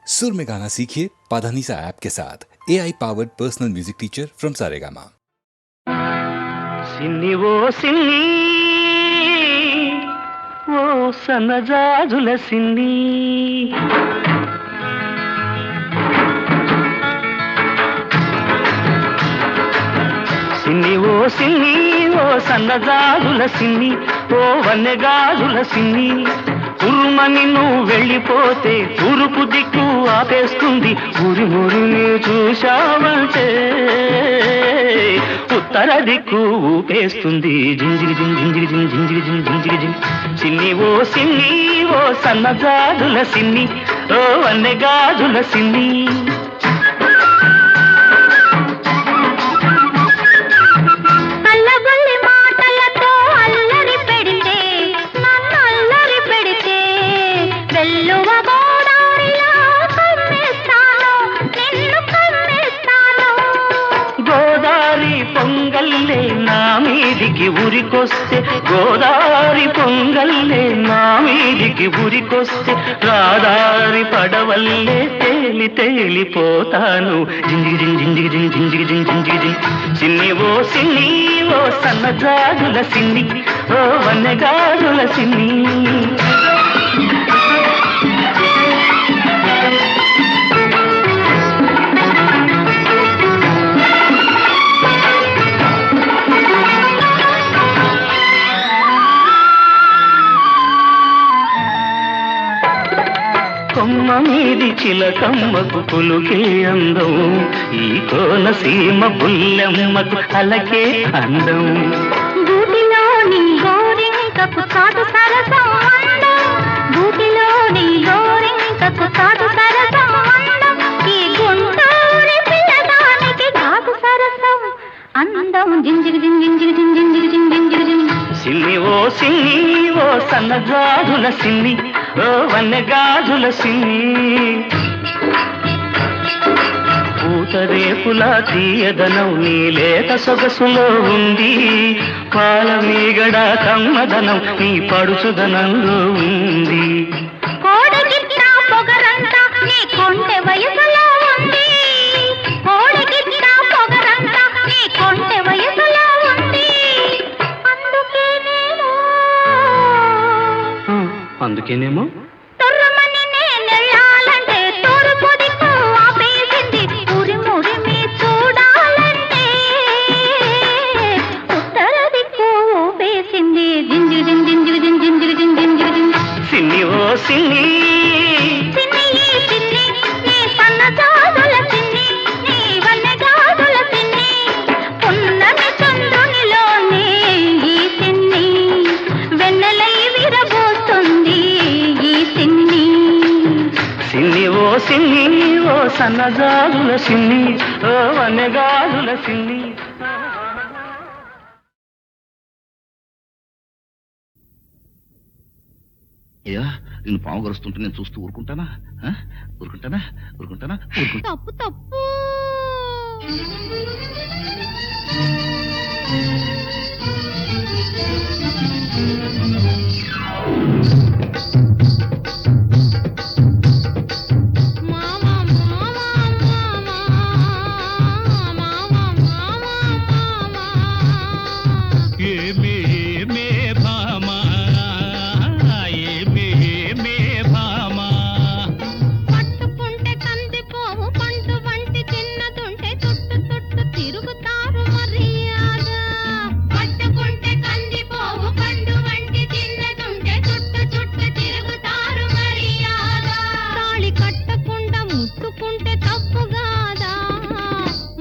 सुर में गाना सीखिए पाधानीसा ऐप के साथ AI powered personal music teacher from Saregama. సిన్ని ఓ సిన్ని ఓ సన్నజాజుల సిన్ని సిన్ని ఓ సిన్ని ఓ సన్నజాజుల సిన్ని ఓ వన్నెగాజుల సిన్ని ఉరుమని నువ్వు వెళ్ళిపోతే తూర్పు దిక్కు ఆపేస్తుంది ఊరి మురిని చూశావంటే ఉత్తర దిక్కు ఊపేస్తుంది జింజిరి జిం జింజిరి జిం జింజిరి జిం జింజిరి జిం సిన్ని ఓ సన్నజాజుల సిన్ని ఓ వన్నెగాజుల సిన్ని పొంగల్లే నా మీదికి ఉరికొస్తే గోదారి పొంగల్లే నా మీదికి ఉరికొస్తే రాదారి పడవల్లే తేలి తేలిపోతాను జింజిగి జింజిగి జింజిగి జింజిగి సిన్ని ఓ సన్నజాజుల సిన్ని ఓ వన్నెగాజుల సిన్ని కొమ్మ మీది చిలకమ్మకు పులుకే అందం ఈ కోనసీమ పుల్లెమ్మకు అలకే అందం గూటిలోని గోరింకకు కాదు సరసం అందం గూటిలోని గోరింకకు కాదు సరసం అందం ఈ గుంటూరి పిల్లదానికి కాదు సరసం అందం జింజిగి జింజిగి జింజిగి జింజిగి సిన్ని ఓ సన్నజాజుల సిన్ని ఓ వన్నెగాజుల సిన్ని పూతరేపుల తీయదనం నీ లేత సొగసులో ఉంది పాల మీగడ కమ్మదనం నీ పడుచుదనంలో ఉంది కోడగిట్ట పొగరంతా నీ కొంటె వయసులో ఉంది కోడగిట్ట పొగరంతా నీ కొంటె వయసులో ఉంది అందుకేనేమో తొర్రమని నేనెళ్ళాలంటే తూర్పు దిక్కు ఆపేసింది ఉరి మురిమి చూడాలంటే ఉత్తర దిక్కు ఊపేసింది జింజిగి జింజిగి జింజిగి జింజిగి సిన్ని సిన్ని సిన్ని నీ సన్నజాజుల సిన్ని నీ వన్నెగాజుల సిన్ని పున్నమి చంద్రునిలోనే ఈ సిన్ని వెన్నెలై విరబోస్తుంది ఈ సిన్ని సిన్ని ఓ సన్నజాజుల సిన్ని ఓ వన్నెగాజుల సిన్ని అయ్యా నేను పాము గరుస్తుంటే నేను చూస్తూ ఊరుకుంటానా ఊరుకుంటానా ఊరుకుంటానా తప్పు తప్పు పట్టుకుంటే కందిపోవు పండు వంటి చిన్నదుంటే చుట్టు చుట్టు తిరుగుతారు మర్యాద పట్టుకుంటే కందిపోవు పండు వంటి చిన్నదుంటే చుట్టు చుట్టు తిరుగుతారు మర్యాద తాళి కట్టకుండా ముట్టుకుంటే తప్పు కాదా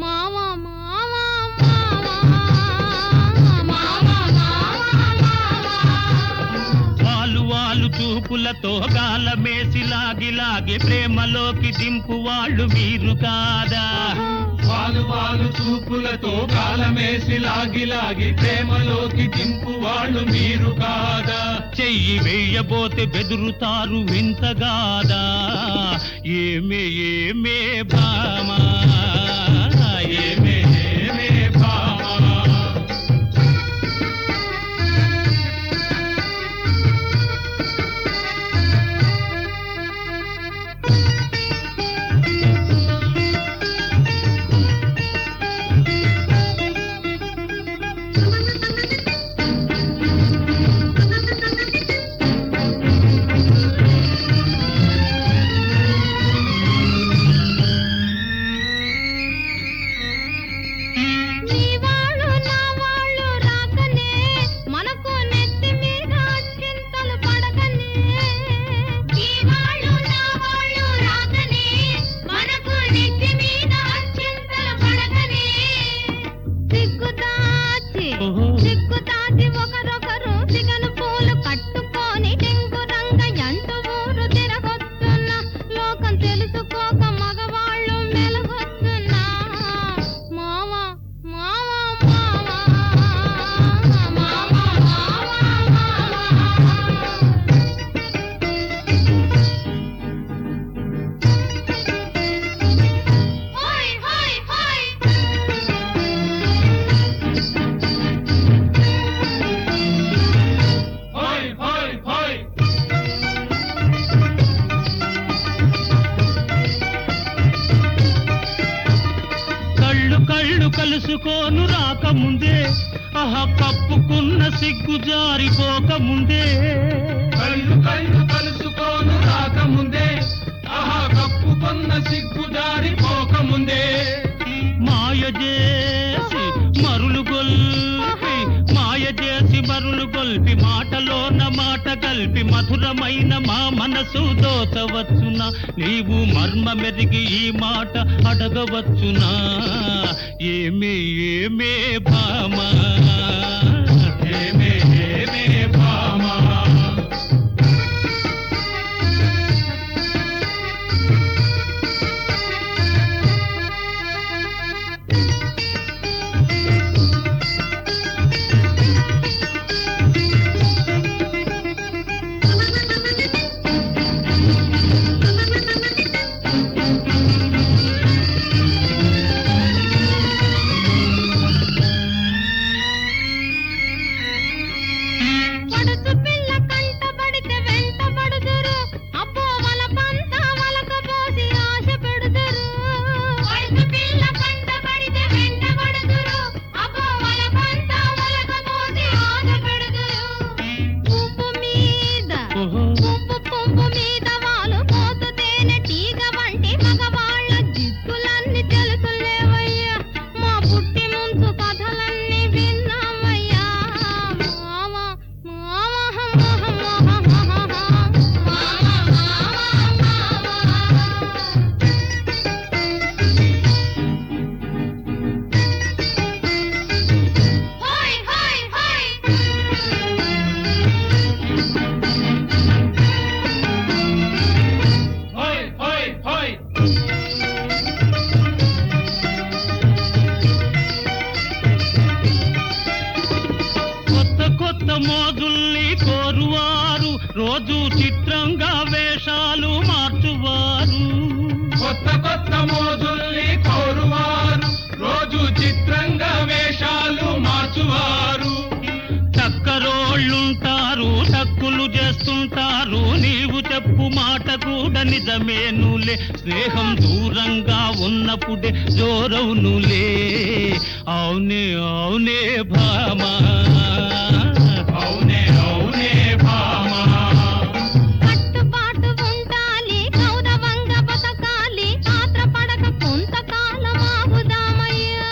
మావా మావా వాళ్ళు చూపులతో గాలమేసి లాగి లాగి ప్రేమలోకి దింపు వాళ్ళు మీరు కాదా వాళ్ళు చూపులతో కాలమేసి లాగి లాగి ప్రేమలోకి దింపు వాళ్ళు మీరు కాదా చెయ్యి వేయబోతే బెదురుతారు వింతగాదా ఏమే భామా ఏమే భామా తెలుసుకోక మగవాళ్ళు మెలగొస్తున్నా మావా మావా మావా మావా హోయ్ హోయ్ హోయ్ హోయ్ హోయ్ హోయ్ కళ్ళు కళ్ళు కలుసుకోను రాకముందే ఆహా కప్పుకున్న సిగ్గు జారిపోకముందే కళ్ళు కళ్ళు కలుసుకోను రాకముందే ఆహా కప్పుకున్న సిగ్గు జారిపోకముందే మాయ చేసి మరులు గొల్పి మాయ చేసి మరులు గొల్పి మాటలోన మాట కలిపి మధురమైన మా మనసు దోచవచ్చునా నీవు మర్మ మెరిగి ఈ మాట అడగవచ్చునా ఏమే ఏమే భామా ఏమే ఏమే భామా పడుచు పిల్ల కంటబడితే వెంటబడుదురు అబ్బో వల పంత వలకపోసి ఆశ పెడుదురు పడుచు పిల్ల కంటబడితే వెంటబడుదురు అబ్బో వల పంత వలకపోసి ఆశ పెడుదురు పువ్వు మీద పువ్వు మీద వాలు పోతు తేనె తీగ వంటి మగవాళ్ళ జిత్తులన్నీ తెలుసులేవయ్యా మా పుట్టి ముందు కథలన్నీ విన్నామయ్యా మావా హోయ్ హోయ్ హోయ్ హోయ్ హోయ్ హోయ్ కొత్త కొత్త మోజుల్ని కోరువారు రోజు చిత్రంగా వేషాలు మార్చువారు కొత్త కొత్త మోజుల్ని కోరువారు రోజు చిత్రంగా వేషాలు మార్చువారు టక్కరోళ్ళుంటారు టక్కులు చేస్తుంటారు నీవు చెప్పు మాట కూడా నిజమేనులే స్నేహం దూరంగా ఉన్నప్పుడే జోరవునులే అవునే అవునే భామా అవునే అవునే భామా కట్టుబాటు ఉండాలి గౌరవంగా బతకాలి ఆత్రపడక కొంతకాలం ఆగుదామయ్యా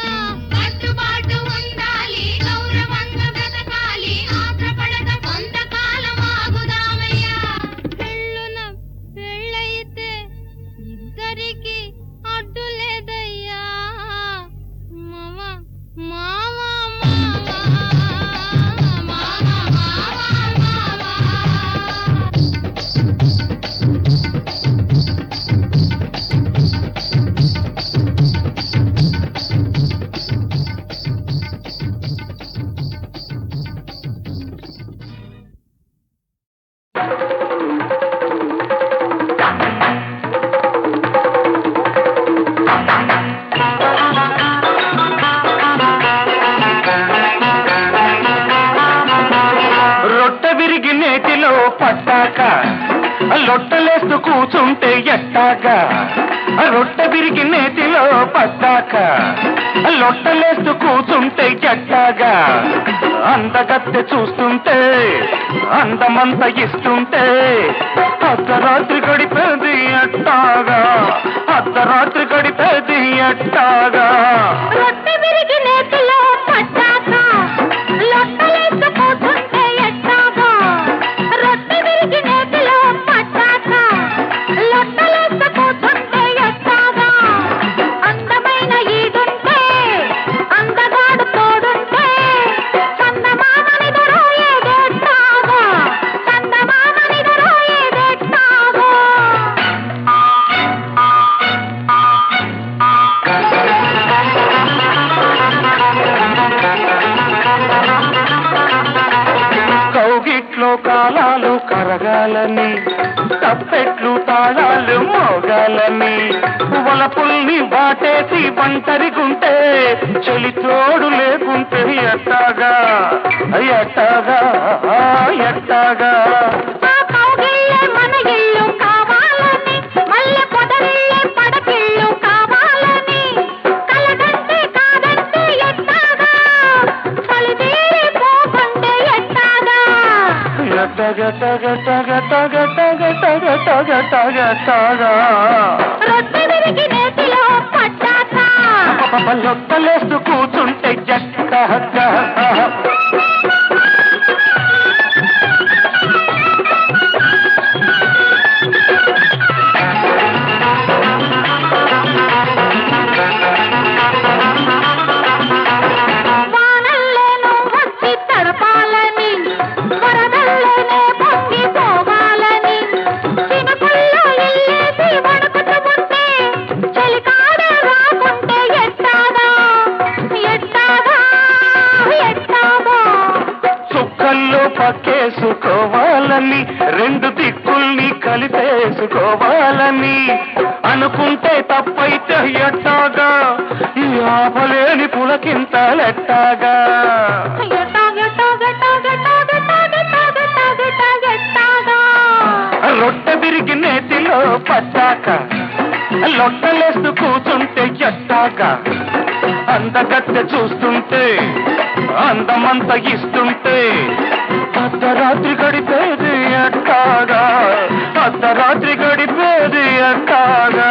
కట్టుబాటు ఉండాలి గౌరవంగా బ్రతకాలి ఆత్రపడక కొంతకాలం ఆగుదామయ్యా పెళ్ళున పెళ్ళైతే ఇద్దరికి అడ్డు లేదయ్యా మావా మావా మావా రొట్టె విరిగి నేతిలో పడ్డాక లొట్టలేస్తూ కూచుంటే ఎట్టాగా రొట్టె విరిగి నేతిలో పడ్డాక లొట్టలేస్తూ కూచుంటే ఎట్టాగా అందగత్తె చూస్తుంటే అందమంత ఇస్తుంటే అర్ధరాత్రి గడిపేది ఎట్టాగా అర్ధరాత్రి గడిపేది ఎట్టాగా రొట్టె విరిగి నేతిలో పడ్డాక లొట్టలేస్తూ కూర్చుంటే ఎట్టాగా రొట్టె విరిగి నేతిలో పడ్డాక లొట్టలేస్తూ కూర్చుంటే ఎట్టాగా అందమైన ఈడుంటే అందగాడు తోడుంటే చందమామనిదరో ఏదెట్టాగా చందమామనిదరో ఏదెట్టాగా వలపుల్ని వాటేసి ఒంటరిగుంటే చలి తోడు లేకుంటే ఎట్టాగా ఎట్టాగా ఎట్టాగా ఆ కౌగిళ్ళే మన ఇల్లు కావాలని మల్లె పొదరిల్లే పడకిళ్ళు కావాలని కలగంటే కాదంటే ఎట్టాగా చలి తీరి పోకుంటే ఎట్టాగా రొట్టె విరిగి నేతిలో పడ్డాక లొట్టలేస్తూ కూర్చుంటే ఎట్టాగా వానల్లేను వచ్చి తడపాలని వరదల్లేనే పొంగిపోవాలని చినుకుల్లో ఇల్లేసి వణుకుతుంటే చలికాడ రాకుంటే ఎట్టాగా ఎట్టాగా ఎట్టాగా చుక్కల్లో పక్కేసుకోవాలని రెండు దిక్కుల్ని కలిపేసుకోవాలని అనుకుంటే తప్పైతే ఎట్టాగా ఈ ఆపలేని పులకింతలెట్టాగా రొట్టె విరిగి నేతిలో పడ్డాక లొట్టలేస్తూ కూర్చుంటే ఎట్టాగా అందగత్తె చూస్తుంటే అందమంత ఇస్తుంటే అర్ధరాత్రి గడిపేది ఎట్టాగా అర్ధరాత్రి గడిపేది ఎట్టాగా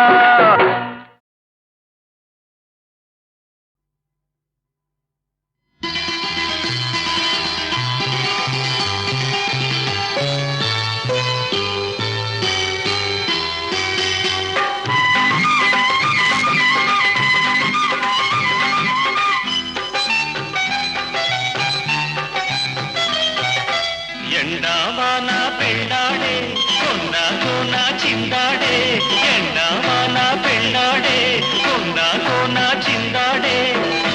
ఎండావాన పెళ్ళాడే కొండ కోన చిందాడే ఎండావాన పెళ్ళాడే కొండ కోన చిందాడే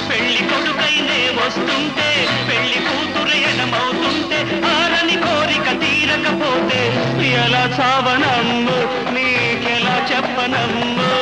పెళ్లి కొడుకైనే వస్తుంటే పెళ్లి కూతురు ఎడమవుతుంటే ఆరని కోరిక తీరకపోతే ఎలా చావనమ్ము నీకెలా చెప్పనమ్ము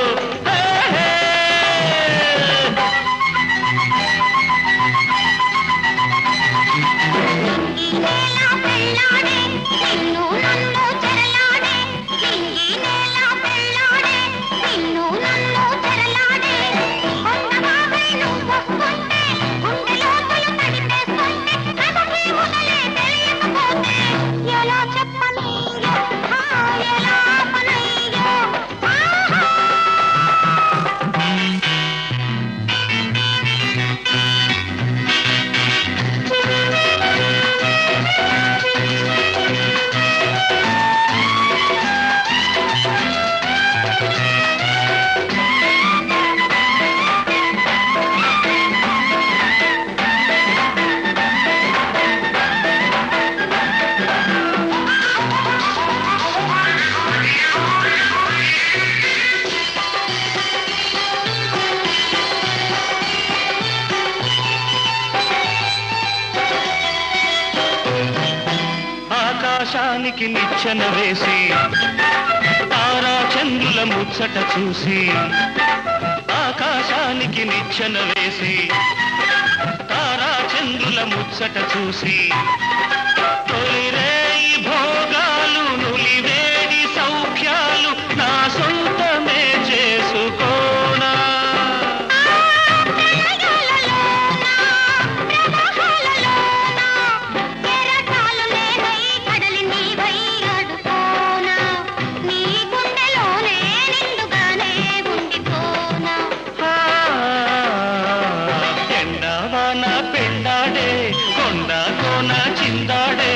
ఆకాశానికి నిచ్చెన వేసి తారా చంద్రుల ముచ్చట చూసి ఆకాశానికి నిచ్చెన వేసి తారా చంద్రుల ముచ్చట చూసి తొలిరేయి భోగాలు నులివేడి సౌఖ్యాలు నా సొంతమే చేసుకోనా ఎండావాన పెళ్ళాడే కొండ కోన చిందాడే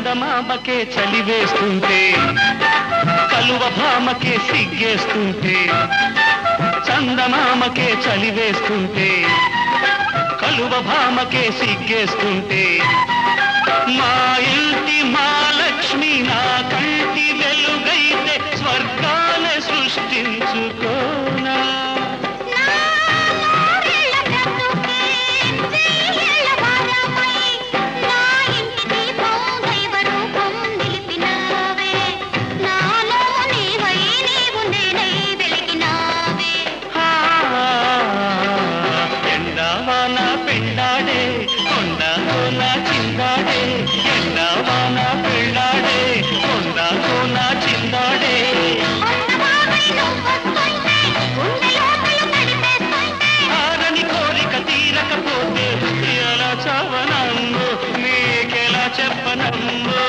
చందమామకే చలివేస్తుంటే కలువ భామకే సిగ్గేస్తుంటే చందమామకే చలివేస్తుంటే కలువ భామకే సిగ్గేస్తుంటే మా ఇంటి మా లక్ష్మి నా కంటి వెలుగైతే స్వర్గాల సృష్టించుకోనా చెప్పనమ్మో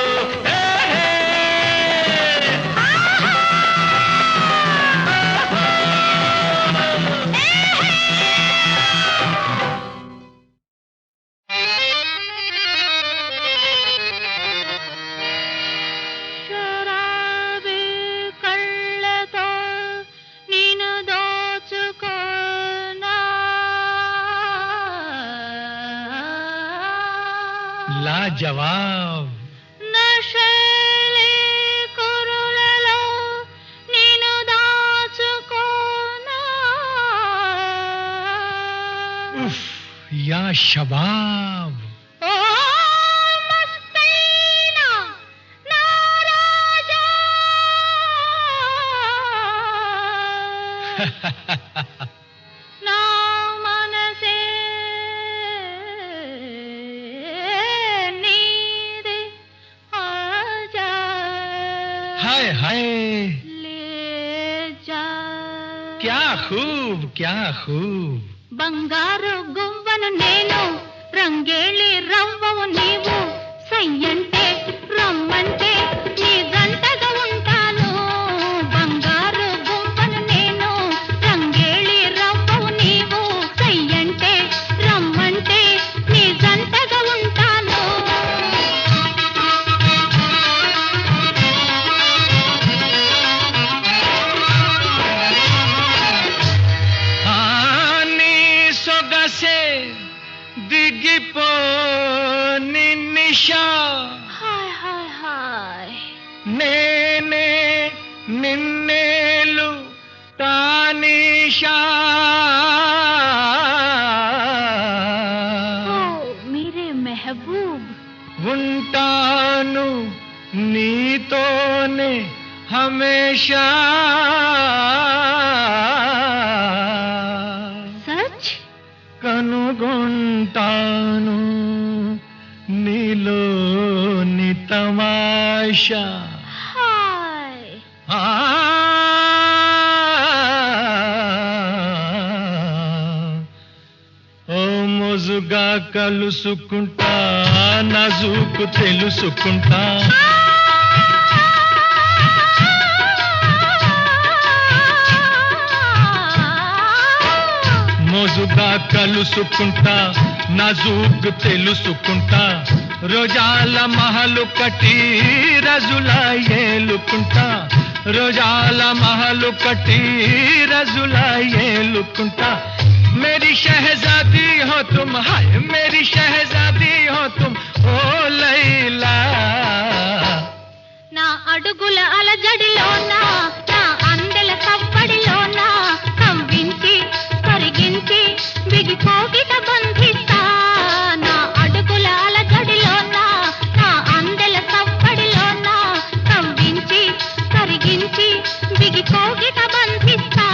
శరాబీ కళ్ళతో నిన్ను దోచుకోనా లాజవాబ్ నశలే కురులలో నిన్ను దాచుకోనా ఉఫ్ యా షబాబ్ ఓ మస్తైనా నా రాజా నా మనసే నీదే ఆజా हाय हाय లే జా क्या खूब బంగారు గువ్వను నేను రంగేళి రవ్వవు నీవు సయ్యంటే రమ్మంటే నీ గంటగా ఉంటాను బంగారు గువ్వను నేను రంగేళి రవ్వవు నీవు సయ్యంటే రమ్మంటే నీ గంటగా ఉంటాను నీ సొగసే దిగిపో నిషా హాయ్ హాయ్ హాయ్ నేనే నిన్నేలు తానిషా ఓ మీరే మెహబూబ్ ఉంటాను నీతోనే హమేషా సచ్ కనుగొంటాను నీలోని తమాషా హాయ్ ఆ ఓ మోజుగా కలుసుకుంటా నజుకు తెలుసుకుంటా మోజుగా కలుసుకుంటా నజుకు తెలుసుకుంటా రోజాల మహలు కట్టి రజులా ఏలుకుంటా రోజాల మహలు కట్టి రజులా ఏలుకుంటా मेरी शहजादी हो तुम हाय मेरी शहजादी हो तुम ओ लैला నా అడుగుల అలజడిలోన నా అందెల సవ్వడిలోన కంవించి కరిగించి బిగిపోగిట బంధిస్తా నా అడుగుల అలజడిలోన నా అందెల సవ్వడిలోన కంవించి కరిగించి బిగిపోగిట బంధిస్తా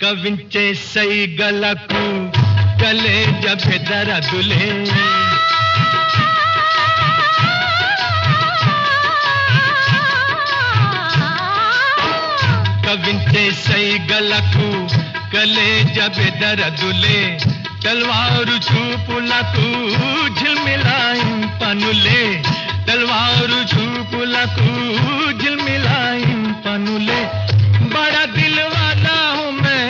కవించే సైగలకు కలేజ బెదరదులే సైగలకు కలేజ బెదరదులే తల్వారు చూపులకు ఝిల్మిలాయింపనులే తల్వారు చూపులకు ఝిల్మిలాయింపనులే बड़ा दिल वाला हूँ मैं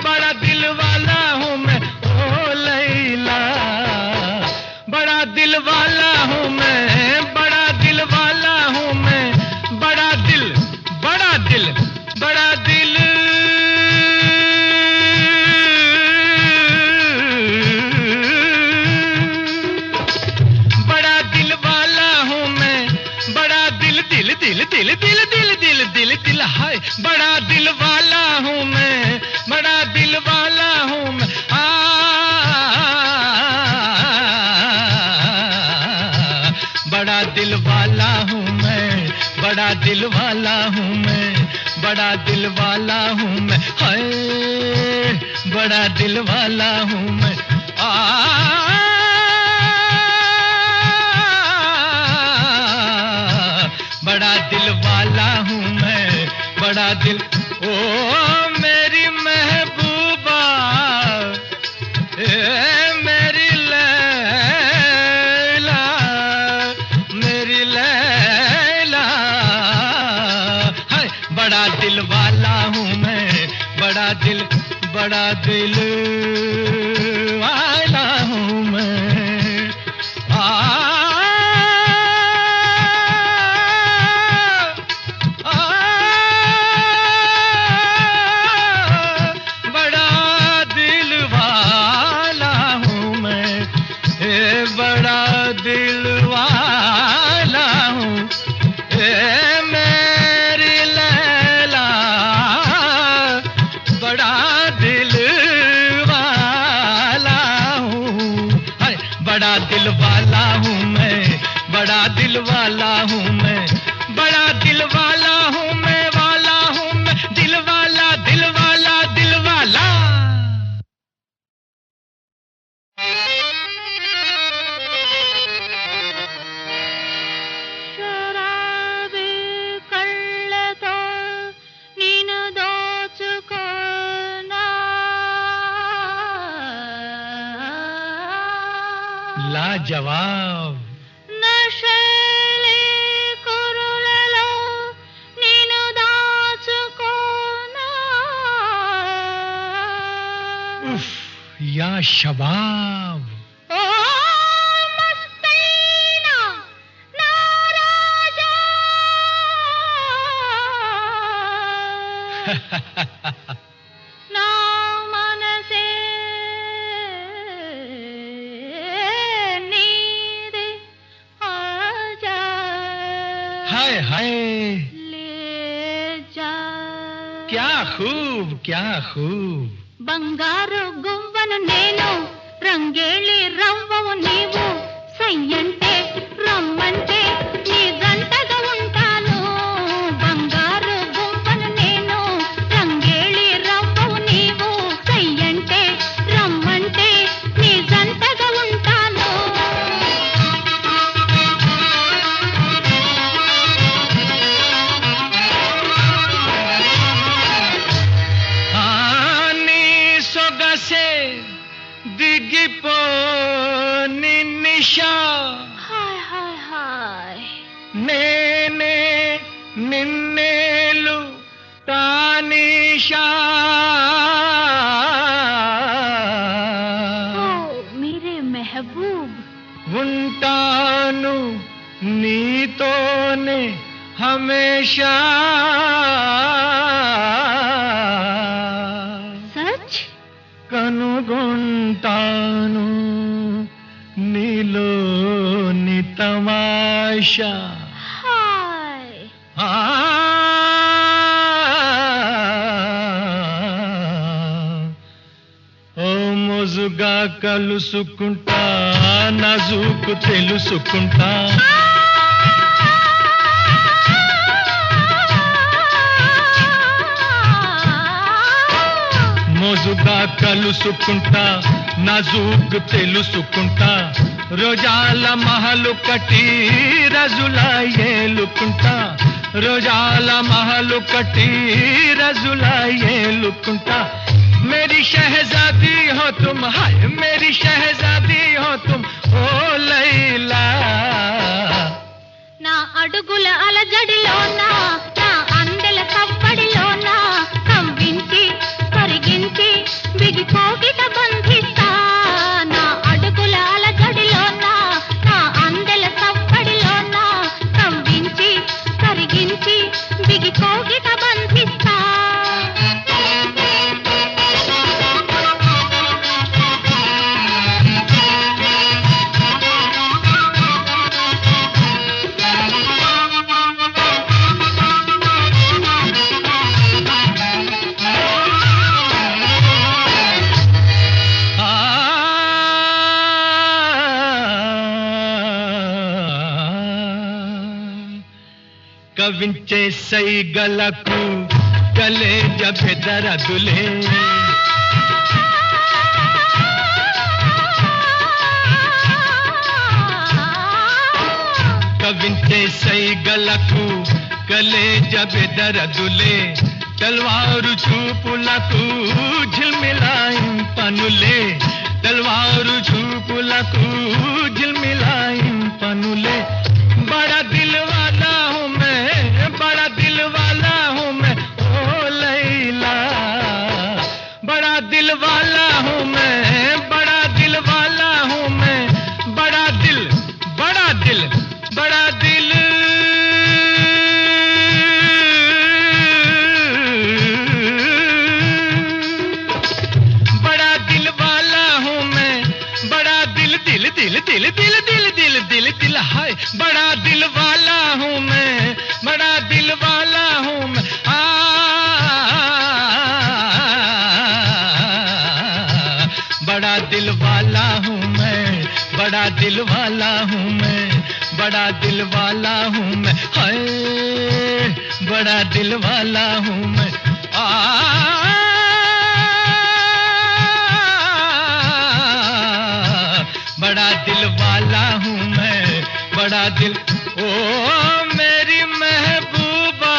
बड़ा दिल वाला हूँ मैं ओ लैला बड़ा दिल वाला हूँ मैं बड़ा दिल वाला हूँ मैं बड़ा दिल बड़ा दिल बड़ा दिल बड़ा दिल वाला हूँ मैं बड़ा दिल दिल दिल दिल दिल दिल दिल दिल दिल हाय बड़ा दिल वाला हूँ मैं बड़ा दिल वाला हूँ मैं बड़ा दिल वाला हूँ मैं बड़ा दिल वाला हूँ मैं बड़ा दिल वाला हूँ मैं हाय बड़ा दिल वाला हूँ मैं बड़ा दिल वाला हूँ मैं बड़ा दिल ओ मेरी महबूबा मेरी लैला मेरी लैला हाय बड़ा दिल वाला हूँ मैं बड़ा दिल वाला हूँ मैं बड़ा दिल वाला हूँ मैं बड़ा दिल वाला हूँ मैं बड़ा दिल वाला हूँ मैं दिल वाला दिल वाला दिल वाला శరాబీ కళ్ళతో నిన్ను దోచుకోనా लाजवाब నశలే కురులలో నిన్ను దాచుకోనా उफ या शबाब ఓ మస్తైనా నా రాజా నా మనసే నీదే ఆజా हाय हाय ले जा क्या खूब బంగారు గువ్వను నేను రంగేళి రవ్వవు నీవు సయ్యంటే రమ్మంటే నీ జంటగా ఉంటాను బంగారు గువ్వను నేను రంగేళి రవ్వవు నీవు సయ్యంటే రమ్మంటే నీ జంటగా ఉంటాను నీ సొగసే దిగిపో నిషా హాయ్ హాయ్ హాయ్ నేనే నిన్నేలు తానిషా ఓ మీరే మెహబూబ్ ఉంటాను నీతోనే హమేషా సచ్ కనుగొంటాను నీలోని తమాషా హాయ్ ఓ మోజుగా కలుసుకుంటా నజూకు తెలుసుకుంటా మోజుగా కలుసుకుంటా నజూక్ తెలుసుకుంటా రోజాల మహలు కట్టి రజులా ఏలుకుంటా రోజాల మహలు కట్టి రజులా ఏలుకుంటా मेरी शहजादी हो तुम हाय मेरी शहजादी हो तुम ओ लैला నా అడుగుల అలజడిలోన నా అందెల కప్పడిలోన కంపించి కరిగించి బిగిపోగిట బంధిస్తా నా అడుగుల అలజడిలోన నా అందెల కప్పడిలోన కంపించి కరిగించి బిగిపోగిట బంధిస్తా కవించే సైగలకు కలేజ బెదరదులే కవించే సైగలకు కలేజ బెదరదులే తల్వారు చూపులకు ఝిల్మిలాయింపనులే తల్వారు చూపులకు ఝిల్మిలాయింపనులే బడా దిల్ వాలా హూ మే బడా దిల్ వాలా హూ మే ఓ లైలా బడా దిల్ వాలా హూ మే బడా దిల్ వాలా హూ మే బడా దిల్ బడా దిల్ బడా దిల్ बड़ा दिल वाला हूँ मैं बड़ा दिल दिल दिल दिल दिल दिल दिल दिल दिल हाय बड़ा दिल वाला हूँ मैं बड़ा दिल वाला हूँ मैं बड़ा दिल वाला हूँ मैं बड़ा दिल वाला हूँ मैं बड़ा दिल वाला हूँ मैं हाय बड़ा दिल वाला हूँ मैं बड़ा दिल वाला हूँ मैं बड़ा दिल ओ मेरी महबूबा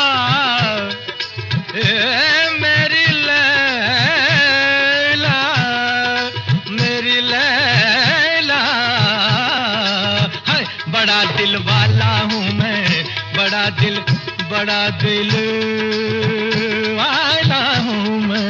मेरी लैला मेरी लैला हाय बड़ा दिल वाला हूँ मैं बड़ा दिल वाला हूँ मैं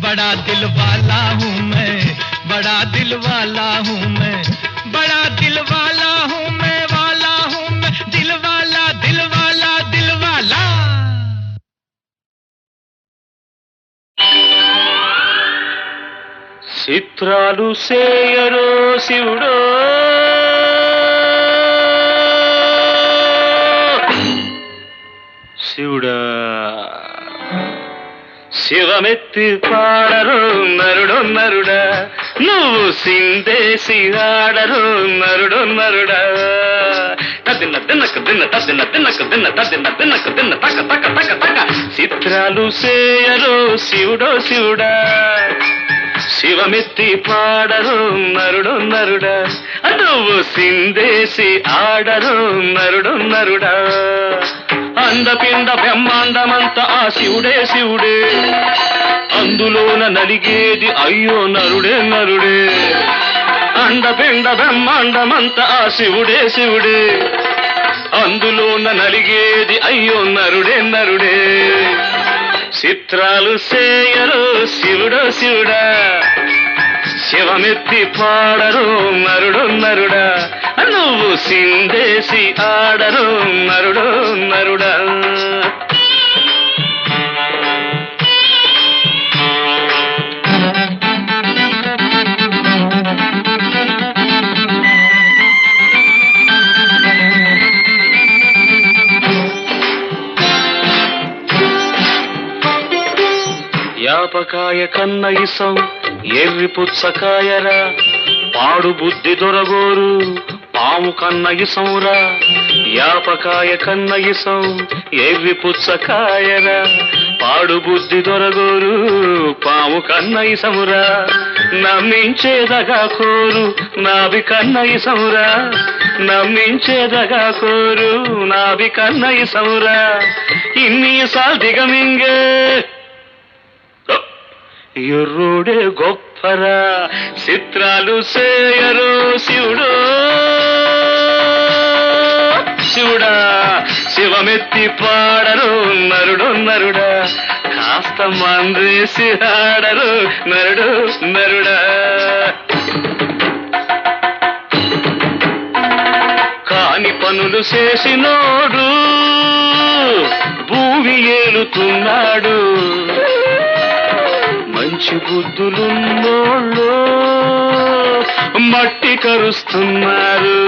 बड़ा दिल वाला हूँ मैं बड़ा दिल वाला हूँ मैं बड़ा दिल वाला हूँ मैं दिल वाला दिल वाला दिल वाला చిత్రాలు సేయరో శివుడో శివుడా శివమెత్తి పాడరు నరుడో నరుడా నువ్వు సిందేసి ఆడరు నరుడో నరుడా తదిన్న తిన్నక తిన్న తదిన్న తిన్నక తిన్న తదిన్న తిన్నక తిన్న తక తక తక తక చిత్రాలు సేయరో శివుడో శివుడా శివమెత్తి పాడరు నరుడో నరుడా నువ్వు సిందేసి ఆడరు నరుడో నరుడా అందపిండ బ్రహ్మాండమంత ఆ శివుడే శివుడే అందులోన నలిగేది అయ్యో నరుడే నరుడే అండపిండ బ్రహ్మాండమంత ఆ శివుడే శివుడే అందులోన నలిగేది అయ్యో నరుడే నరుడే చిత్రాలు సేయరు శివుడో శివుడా శివమెత్తి పాడరు నరుడో నరుడా నువ్వు సిందేసి ఆడరు నరుడో నరుడా యాపకాయ కన్న ఇసం ఎర్రి పుచ్చకాయరా, పాడు బుద్ధి దొరగోరు పాము కన్న ఇసంరా. యాపకాయ కన్న ఇసం ఎర్రి పుచ్చకాయరా, పాడు బుద్ధి దొరగోరు పాము కన్న ఇసమురా. నమ్మించేదగా కోరు నాభి కన్న ఇసమురా, నమ్మించేదగా కోరు నాభి కన్న ఇసమురా. ఇన్నిసార్లు దిగమింగే ఎర్రోడే గొప్పరా, చిత్రాలు చేయరు శివుడు. శివుడా శివమెత్తి పాడరు నరుడు నరుడా, కాస్త మందేసి ఆడరు నరుడు నరుడా. కాని పనులు చేసినోడు భూమి ఏలుతున్నాడు, మంచి బుద్ధులున్నోళ్ళు మట్టి కరుస్తున్నారు.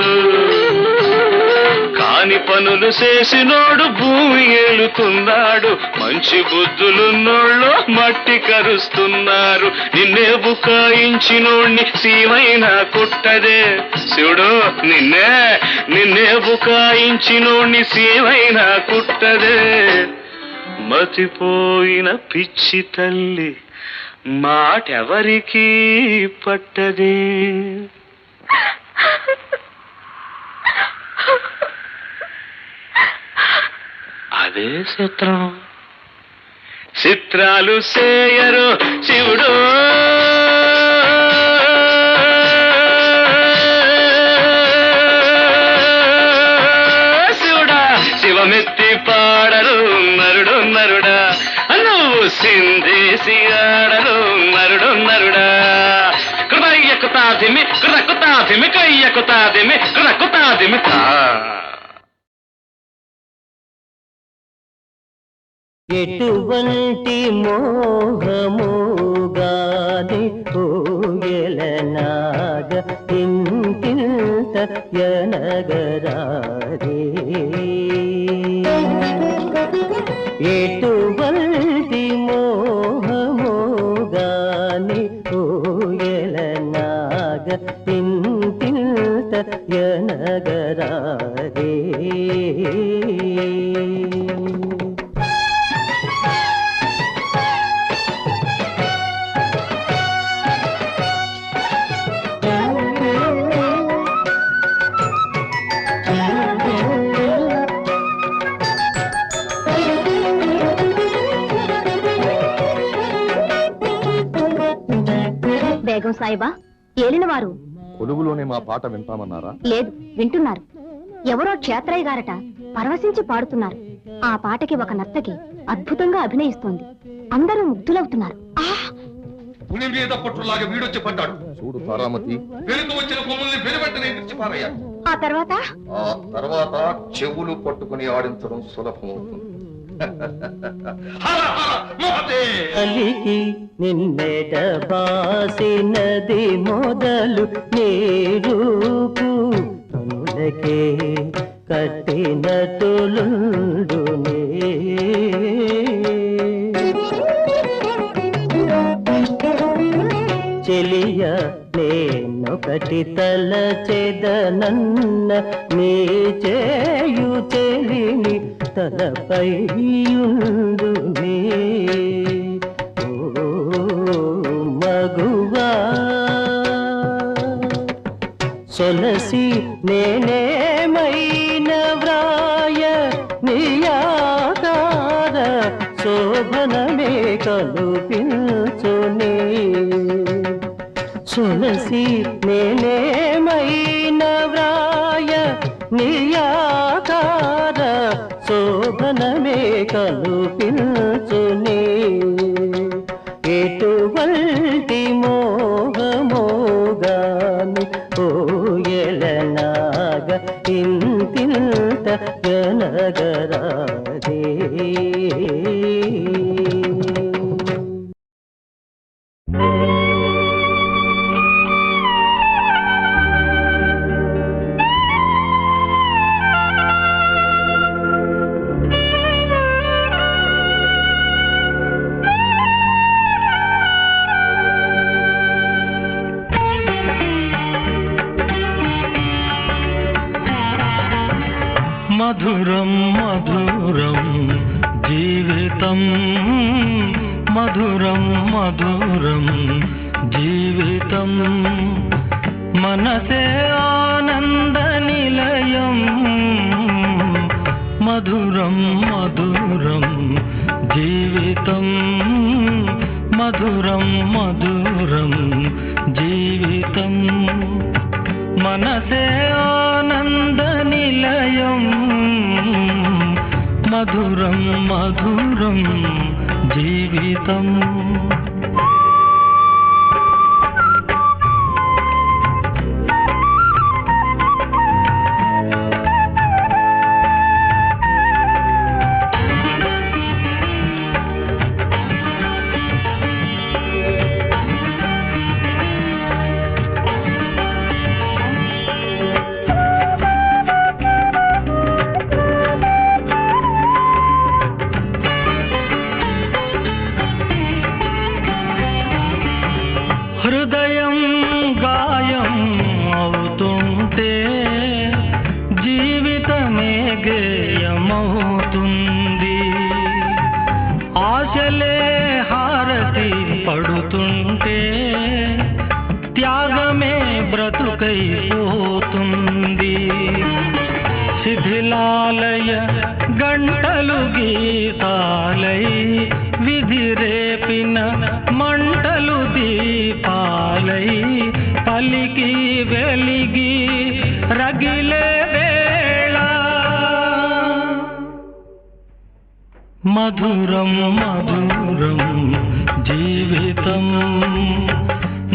కాని పనులు చేసినోడు భూమి ఏలుతున్నాడు, మంచి బుద్ధులున్నోళ్ళు మట్టి కరుస్తున్నారు. నిన్నే బుకాయించినోణ్ణి సీమైనా కుట్టదే శివుడు, నిన్నే బుకాయించినోణ్ణి సీమైనా కుట్టదే. మతిపోయిన పిచ్చి తల్లి మాటెవరికి పట్టదే. అదే చిత్రం, చిత్రాలు చేయరు శివుడు. శివుడా శివమెత్తి పాడరు నరుడు నరుడా, నువ్వు సిందేసి ఆడరు నరుడు నరుడా. కృతయ్యకుతాదిమి కృతకుతాదిమి కయ్యకుతాదిమి కృతకుతాదిమి తా. ఎటువంటి మోహముగాని ఊయలనాగ ఇంటింత యనగరారే. ఎటువంటి మోహముగాని ఊయలనాగ ఇంటింత యనగరారే. బేగం సాయిబా, ఏలిన వారు కొలువులోనే మా పాట వింటామన్నారా? లేదు, వింటున్నారు. ఎవరో క్షేత్రయ్య గారట పరవశించి పాడుతున్నారు. ఆ పాటకి ఒక నర్తకి అద్భుతంగా అభినయిస్తోంది. అందరూ ముగ్ధులవుతున్నారు. పులి మీద పట్టులాగా వీడొచ్చి పడ్డాడు. చూడు తారామతి, వెనుక వచ్చిన కొమ్ముల్ని వెనువెంటనే విడిచిపారయ్యా. ఆ తర్వాత చెవులు పట్టుకుని ఆడించడం సులభమవుతుంది. కలికి నిన్నెట బాసినది మొదలు నీరూపు కనులకే కట్టినట్టులుండునే. చెలియ నేనొకటి తలచెదనన్న నీ చేయు చెలిని తలపైయుండునే. ఓ మగువా సొలసి నేనేమైన వ్రాయ నియాకార శోభనమే కలుపించునే. సొలసి నేనేమైన వ్రాయ నియాకార శోభనమే కలుపించునే. ఎటువంటి మోహమోగాని ఓయలనాగ ఇంతింత జనగరాదే. మధురం మధురం జీవితం మధురం మధురం జీవితం మనసే ఆనంద నిలయం మధురం మధురం జీవితం మధురం మధురం జీవితం మనసే ఆనంద నిలయం మధురం మధురం జీవితం హృదయం గాయం అవుతుంటే జీవితమే గేయమవుతుంది ఆశలే హారతి పడుతుంటే త్యాగమే బ్రతుకైపోతుంది శిథిలాలయ గంటలు గీతాలై విధిరేపిన మంటలు దీపాలై పలికి వెలిగి రగిలే వేళ మధురం మధురం జీవితం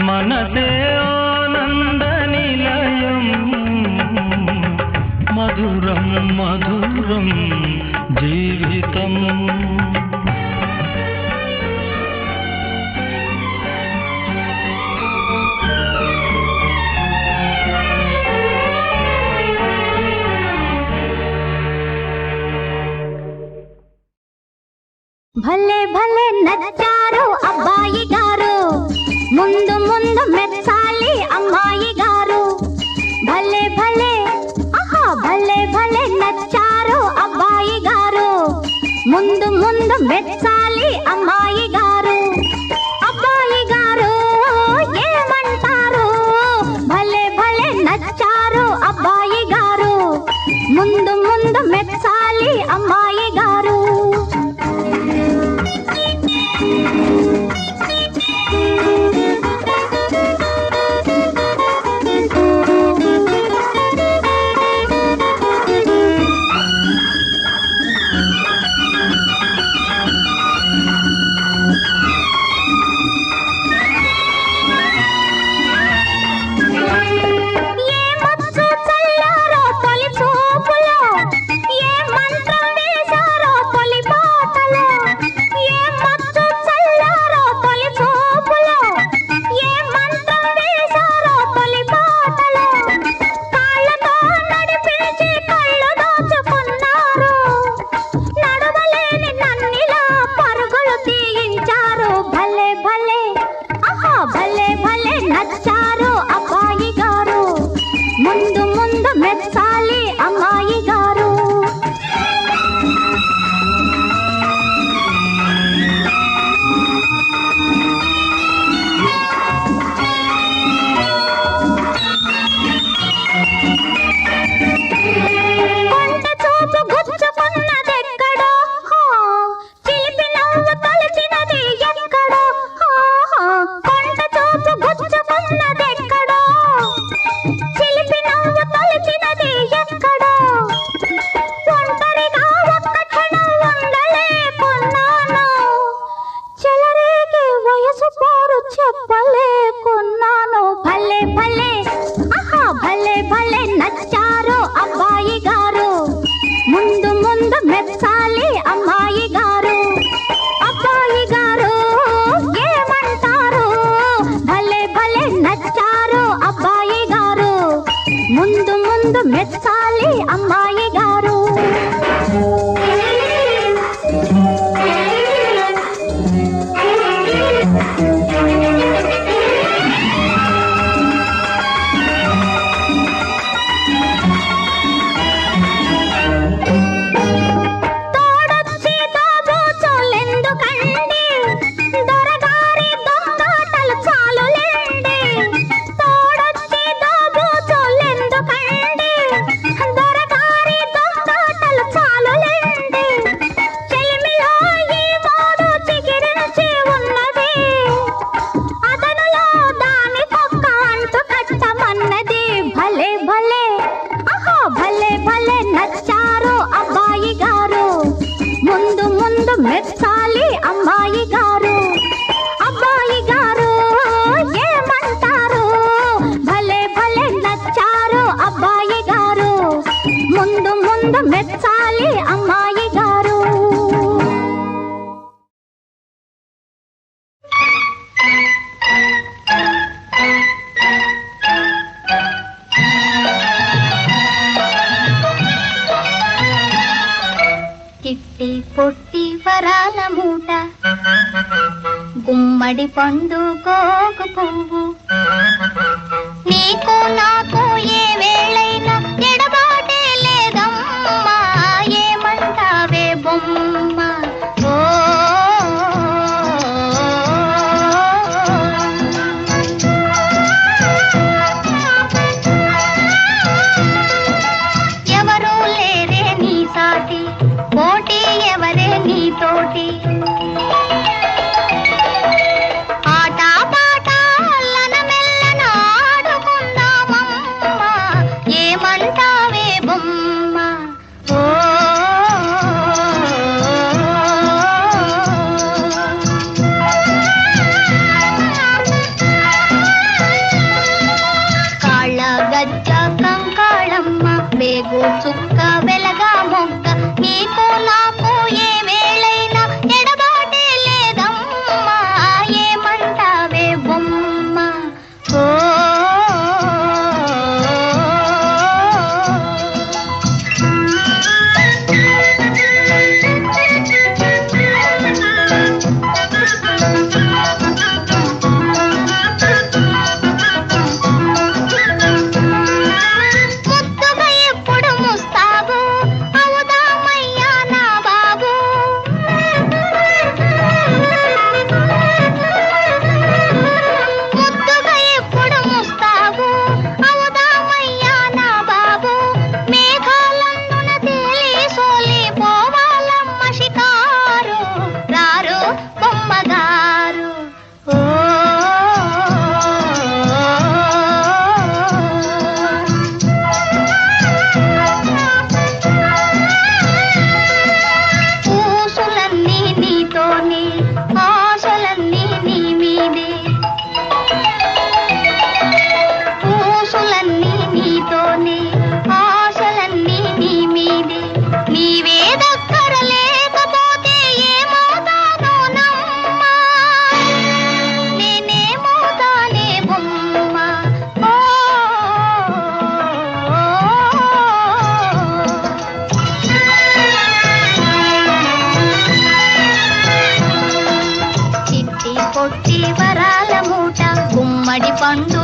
మనసే ఆనంద నిలయం మధురం మధురం జీవితం భలే భలే నచ్చారు అబ్బాయి గారు ముందు ముందు మెచ్చాలి అమ్మాయి గారు భలే భలే ఆహా భలే భలే నచ్చారు అబ్బాయి గారు ముందు ముందు మెచ్చాలి అమ్మాయి గారు అబ్బాయి గారు ఏమంటారు భలే భలే నచ్చారు అబ్బాయి గారు ముందు ముందు మెచ్చాలి అమ్మాయి గారు మెచ్చాలి అమ్మాయి గారు. ముందు ముందు మెచ్చాలి అమ్మాయి గారు. చిట్టి పొట్టి వరాల మూట, గుమ్మడి పండు కోకు పువ్వు, నీకు నాకు ఏ వేళైనా ఎడబాటే లేదమ్మా, ఏమంటావే బొమ్మ. ఓ ఎవరూ లేరే నీ సాటి, పోటీ ఎవరే నీతోటి, ఆట పాట అల్లన మెల్లన ఆడుకుందామమ్మా, ఏమంటావే బొమ్మ. ఓ కాళ్ళ గజ్జ కంకాళమ్మ, వేగు చుక్క వెలగా మొక్క, నీకు నాకు ఏ వేళైనా ఎడబాటే లేదమ్మా, ఏమంటావే బొమ్మ. ఓ ముద్దుగా ఎప్పుడు ముస్తాబు అవుదామయ్యా నా బాబు, ముద్దుగా ఎప్పుడు ముస్తాబు అవుదామయ్యా నా బాబు, మేఘాలందున తేలి సోలి పోవాలమ్మ షికారు, రారు బొమ్మగారు. ఓ పూసులన్నీ నీతోనే, ఆశలన్నీ నీ మీదే, పూసులన్నీ నీతోనే, ఆశలన్నీ నీ మీదే, నీవే దగ్గర లేకపోతే ఏమవుతానో నమ్మా, నేనేమవుతానే బొమ్మ. ఓ చిట్టి పొట్టి వరాల మూట, గుమ్మడి పండు